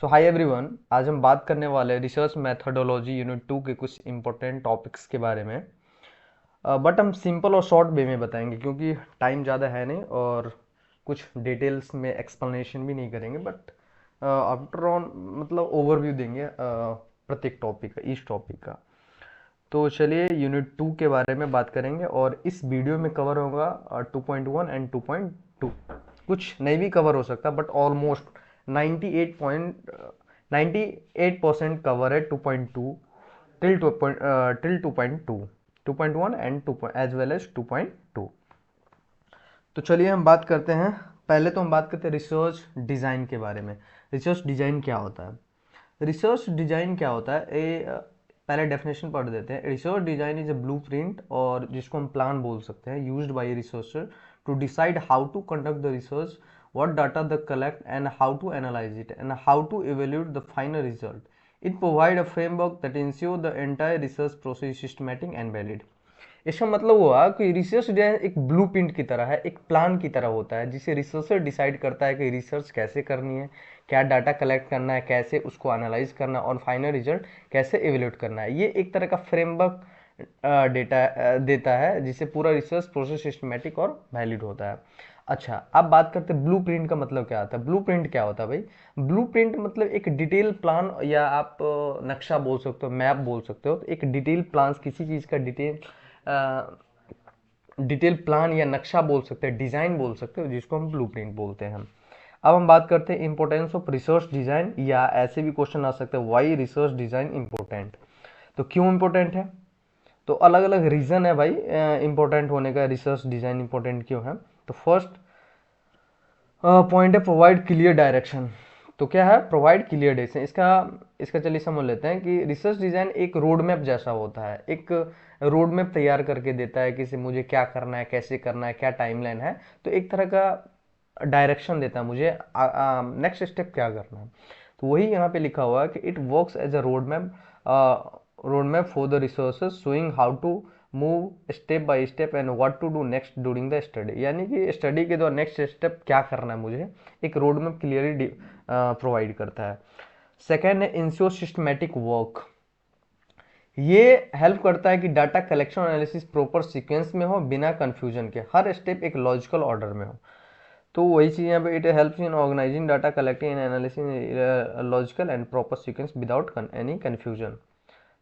सो hi everyone, आज हम बात करने वाले हैं रिसर्च मेथोडोलॉजी यूनिट 2 के कुछ इंपॉर्टेंट टॉपिक्स के बारे में। बट हम सिंपल और शॉर्ट वे में बताएंगे क्योंकि टाइम ज़्यादा है नहीं और कुछ डिटेल्स में एक्सप्लेनेशन भी नहीं करेंगे। बट आफ्टर ऑन मतलब ओवरव्यू देंगे प्रत्येक टॉपिक का, इस टॉपिक का। तो चलिए यूनिट 2 के बारे में बात करेंगे और इस वीडियो में कवर होगा 2.1 एंड 2.2। कुछ नहीं भी कवर हो सकता बट ऑलमोस्ट 98% कवर है 2.2 till 2.2, 2.1 and 2 as well as 2.2। तो चलिए हम बात करते हैं। पहले तो हम बात करते हैं रिसर्च डिज़ाइन के बारे में। रिसर्च डिज़ाइन क्या होता है? रिसर्च डिजाइन क्या होता है, पहले डेफिनेशन पढ़ देते हैं। Research design is a blueprint, और जिसको हम प्लान बोल सकते हैं, used by researcher to decide how to conduct the research, what data the collect and how to analyse it and how to evaluate the final result. It provide a framework that ensure the entire research process systematic and valid. इसका मतलब हुआ कि research design एक blueprint की तरह है, एक plan की तरह होता है, जिसे रिसर्चर डिसाइड करता है कि रिसर्च कैसे करनी है, क्या डाटा कलेक्ट करना है, कैसे उसको एनालाइज करना है और फाइनल रिजल्ट कैसे एवेल्यूएट करना है। ये एक तरह का फ्रेमवर्क डेटा देता है जिससे पूरा रिसर्च प्रोसेस सिस्टमेटिक और वैलिड होता है। अच्छा, अब बात करते हैं ब्लूप्रिंट का मतलब क्या आता है। ब्लूप्रिंट क्या होता है भाई? ब्लूप्रिंट मतलब एक डिटेल प्लान, या आप नक्शा बोल सकते हो, मैप बोल सकते हो। तो एक डिटेल प्लान, किसी चीज़ का डिटेल प्लान या नक्शा बोल सकते हैं, डिज़ाइन बोल सकते हो, जिसको हम ब्लूप्रिंट बोलते हैं। अब हम बात करते हैं इंपॉर्टेंस ऑफ रिसर्च डिज़ाइन, या ऐसे भी क्वेश्चन आ सकते हैं, वाई रिसर्च डिज़ाइन इंपॉर्टेंट। तो क्यों इंपॉर्टेंट है? तो अलग अलग रीज़न है भाई इंपॉर्टेंट होने का। रिसर्च डिज़ाइन इंपॉर्टेंट क्यों है? तो फर्स्ट पॉइंट है प्रोवाइड क्लियर डायरेक्शन। तो क्या है प्रोवाइड क्लियर डायरेक्शन? इसका इसका चलिए समझ लेते हैं कि रिसर्च डिज़ाइन एक रोड मैप जैसा होता है। एक रोड मैप तैयार करके देता है कि मुझे क्या करना है, कैसे करना है, क्या टाइमलाइन है। तो एक तरह का डायरेक्शन देता है मुझे नेक्स्ट स्टेप क्या करना है। तो वही यहाँ पे लिखा हुआ है कि it works as a road map for the resources, showing how to move step by step and what to do next during the study. यानी कि स्टडी के दौरान नेक्स्ट स्टेप क्या करना है मुझे, एक रोड मैप क्लियरली प्रोवाइड करता है। सेकेंड है इंश्योर सिस्टमेटिक वर्क। ये हेल्प करता है कि data collection analysis proper sequence में हो, बिना कंफ्यूजन के, हर स्टेप एक लॉजिकल ऑर्डर में हो। तो वही चीज़ यहाँ पे, it helps in organising data, collecting and analysis logical and proper sequence without any confusion.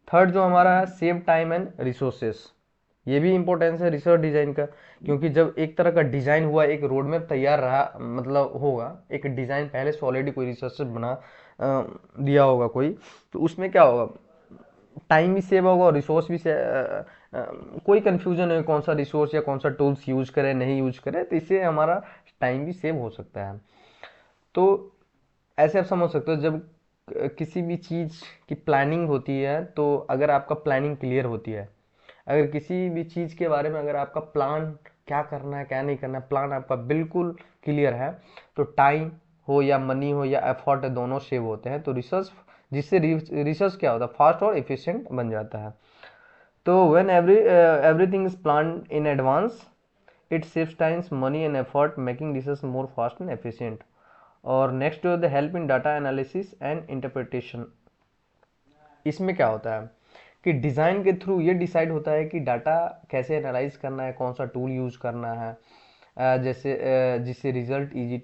Third जो हमारा है, सेव टाइम एंड रिसोर्सेस। ये भी इंपॉर्टेंस है रिसर्च डिजाइन का, क्योंकि जब एक तरह का डिजाइन हुआ, एक रोड मैप तैयार रहा, मतलब होगा एक डिजाइन पहले से ऑलरेडी कोई रिसर्चर बना दिया होगा कोई, तो उसमें क्या होगा, टाइम भी सेव होगा और रिसोर्स भी कोई कंफ्यूजन नहीं कौन सा रिसोर्स या कौन सा टूल्स यूज करें नहीं यूज करें, तो इससे हमारा टाइम भी सेव हो सकता है। तो ऐसे आप समझ सकते हो, जब किसी भी चीज़ की प्लानिंग होती है, तो अगर आपका प्लानिंग क्लियर होती है, अगर किसी भी चीज़ के बारे में अगर आपका प्लान, क्या करना है क्या नहीं करना है, प्लान आपका बिल्कुल क्लियर है, तो टाइम हो या मनी हो या एफर्ट, दोनों सेव होते हैं। तो रिसर्च, जिससे रिसर्च क्या होता है, फास्ट और एफिशिएंट बन जाता है। तो when everything is plan in advance, it saves times money and effort, making research more fast and efficient. और next the help in data analysis and interpretation. इसमें क्या होता है कि डिज़ाइन के थ्रू ये डिसाइड होता है कि डाटा कैसे एनालाइज करना है, कौन सा टूल यूज करना है, जिससे रिजल्ट इजी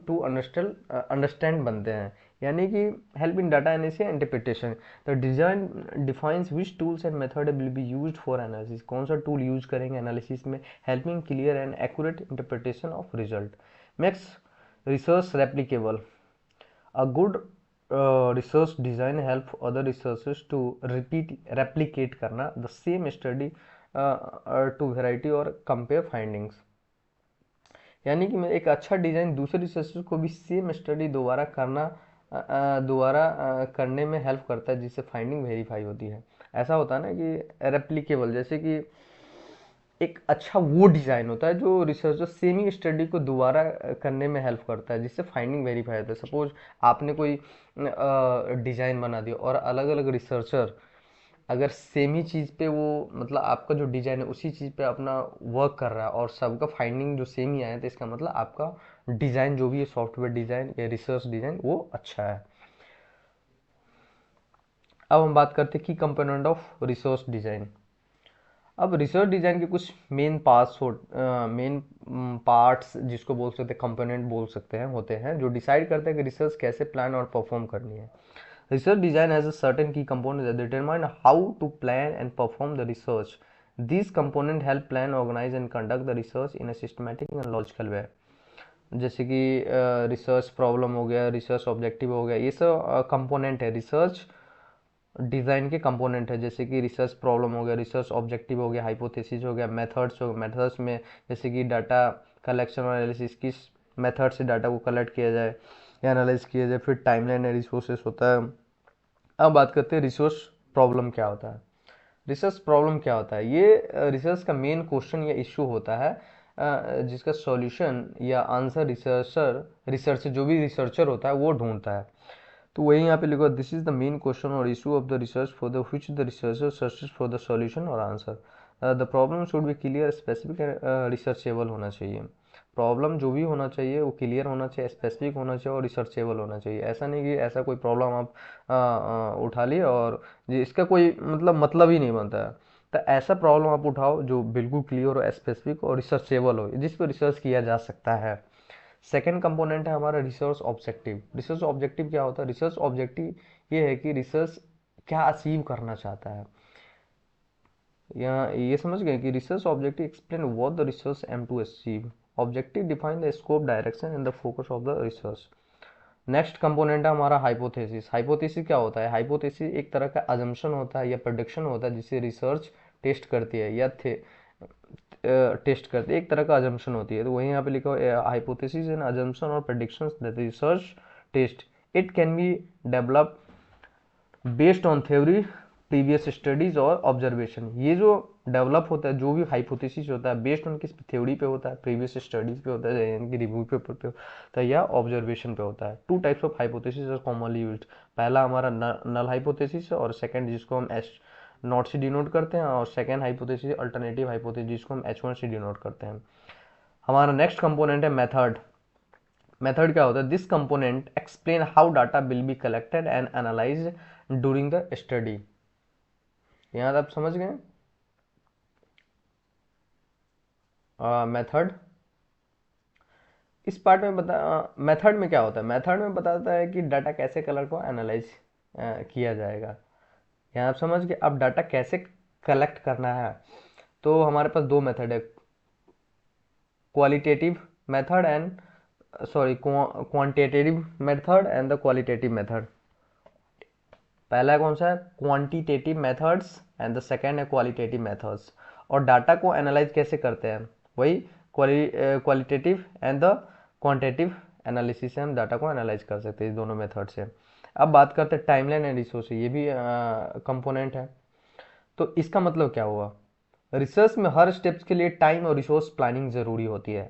टू अंडरस्टैंड बनते हैं। यानी कि help in data analysis and interpretation. The design defines which tools and method will be used for analysis. कौन सा टूल यूज करेंगे एनालिसिस में, helping clear and accurate interpretation of result, makes research replicable. A good research design help other researchers to replicate करना the same study to variety और compare findings। यानी कि मैं एक अच्छा डिज़ाइन दूसरे रिसर्चर को भी सेम स्टडी दोबारा करना, करने में हेल्प करता है, जिससे फाइंडिंग वेरीफाई होती है। ऐसा होता है ना कि रेप्लीकेबल, जैसे कि एक अच्छा वो डिज़ाइन होता है जो रिसर्चर सेम ही स्टडी को दोबारा करने में हेल्प करता है, जिससे फाइंडिंग वेरीफाई होता है। सपोज आपने कोई डिज़ाइन बना दिया और अलग अलग रिसर्चर अगर सेम ही चीज़ पे वो मतलब आपका जो डिजाइन है उसी चीज़ पे अपना वर्क कर रहा है और सबका फाइंडिंग जो सेम ही आया, तो इसका मतलब आपका डिज़ाइन जो भी है, सॉफ्टवेयर डिज़ाइन या रिसर्च डिज़ाइन, वो अच्छा है। अब हम बात करते हैं की कंपोनेंट ऑफ रिसर्च डिज़ाइन। अब रिसर्च डिज़ाइन के कुछ मेन पार्ट्स मेन पार्ट्स जिसको बोल सकते हैं, कंपोनेंट बोल सकते हैं, होते हैं जो डिसाइड करते हैं कि रिसर्च कैसे प्लान और परफॉर्म करनी है। Research design has a certain key components that determine how to plan and perform the research. These components help plan, organize and conduct the research in a systematic and logical way. जैसे कि research problem हो गया, research objective हो गया, ये सब component है, research design के कंपोनेंट है। जैसे कि रिसर्च प्रॉब्लम हो गया, रिसर्च ऑब्जेक्टिव हो गया, हाइपोथेसिस हो गया, मेथड्स हो गया। मेथड्स में जैसे कि डाटा कलेक्शन और एनालिसिस, किस मेथड से डाटा को कलेक्ट किया जाए या एनालाइज किया जाए। फिर टाइमलाइन एंड रिसोर्सेस होता है। अब बात करते हैं रिसोर्स प्रॉब्लम क्या होता है। रिसर्च प्रॉब्लम क्या होता है, ये रिसर्च का मेन क्वेश्चन या इश्यू होता है जिसका सॉल्यूशन या आंसर रिसर्चर जो भी रिसर्चर होता है वो ढूंढता है। तो वही यहाँ पे लिखो, this is the main question और issue of the research for the which the researcher searches for the solution और answer. The problem should be clear, specific, researchable होना चाहिए। प्रॉब्लम जो भी होना चाहिए वो क्लियर होना चाहिए, स्पेसिफिक होना चाहिए और रिसर्चेबल होना चाहिए। ऐसा नहीं कि ऐसा कोई प्रॉब्लम आप उठा लिए और इसका कोई मतलब ही नहीं बनता है। तो ऐसा प्रॉब्लम आप उठाओ जो बिल्कुल क्लियर हो, स्पेसिफिक और रिसर्चेबल हो, जिस पर रिसर्च किया जा सकता है। सेकेंड कंपोनेंट है हमारा रिसर्च ऑब्जेक्टिव। रिसर्च ऑब्जेक्टिव क्या होता है? रिसर्च ऑब्जेक्टिव ये है कि रिसर्च क्या अचीव करना चाहता है, या ये समझ गए कि research objective explain what the research aim to achieve. Objective define the scope, direction and the focus of the research. Next component है हमारा हाइपोथेसिस। हाइपोथेसिस क्या होता है? हाइपोथेसिस एक तरह का अजम्पशन होता है या प्रेडिक्शन होता है जिसे रिसर्च टेस्ट करती है या टेस्ट करती है, एक तरह का अजम्पशन होती है। तो वही यहाँ पे लिखा है, हाइपोथेसिस एंड अजम्पशन और predictions that research test, it can be develop based on theory, previous studies और ऑब्जर्वेशन। ये जो डेवलप होता है, जो भी हाइपोथेसिस होता है, बेस्ड ऑन किस थ्योरी पे होता है, प्रीवियस स्टडीज पे होता है यानी कि रिव्यू पेपर पे होता है या ऑब्जर्वेशन पे होता है। Two types of hypothesis are commonly used. पहला हमारा नल हाइपोथेसिस और सेकंड जिसको हम एस नॉट से डिनोट करते हैं, और सेकंड हाइपोथेसिस अल्टरनेटिव हाइपोथेसिस जिसको हम H1 से डिनोट करते हैं। हमारा नेक्स्ट कंपोनेंट है मेथड। मेथड क्या होता है? This component explain how data will be collected and analysed during the study. यहाँ आप समझ गए मेथड। इस पार्ट में बता, मेथड में क्या होता है? मेथड में बताता है कि डाटा कैसे कलर को एनालाइज किया जाएगा। यहाँ आप समझ गए। अब डाटा कैसे कलेक्ट करना है, तो हमारे पास दो मेथड है, qualitative method and sorry quantitative method and the qualitative method. पहला कौन सा है? Quantitative methods and the second है क्वालिटेटिव मेथड्स। और डाटा को एनालाइज कैसे करते हैं? वही qualitative and the quantitative analysis से हम डाटा को एनालाइज कर सकते हैं इस दोनों मेथड से। अब बात करते हैं टाइमलाइन एंड रिसोर्स, ये भी कंपोनेंट है। तो इसका मतलब क्या हुआ? रिसर्च में हर स्टेप्स के लिए टाइम और रिसोर्स प्लानिंग जरूरी होती है।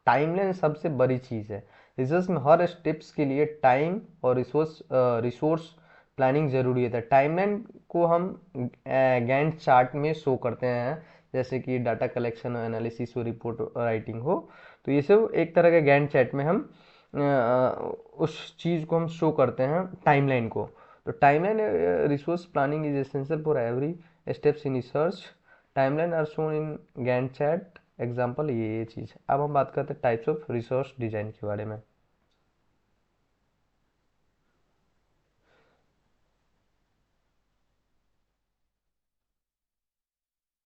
टाइमलाइन सबसे बड़ी चीज है। रिसर्च में हर स्टेप्स के लिए टाइम और रिसोर्स प्लानिंग जरूरी है। टाइमलाइन को हम गैंट चार्ट में शो करते हैं, जैसे कि डाटा कलेक्शन और एनालिसिस हो, रिपोर्ट राइटिंग हो, तो ये सब एक तरह के गैंट चार्ट में हम उस चीज़ को हम शो करते हैं, टाइमलाइन को। तो timeline resource planning is essential for every steps in research. Timeline are shown in Gantt chart example, ये चीज़। अब हम बात करते हैं टाइप्स ऑफ रिसर्च डिजाइन के बारे में।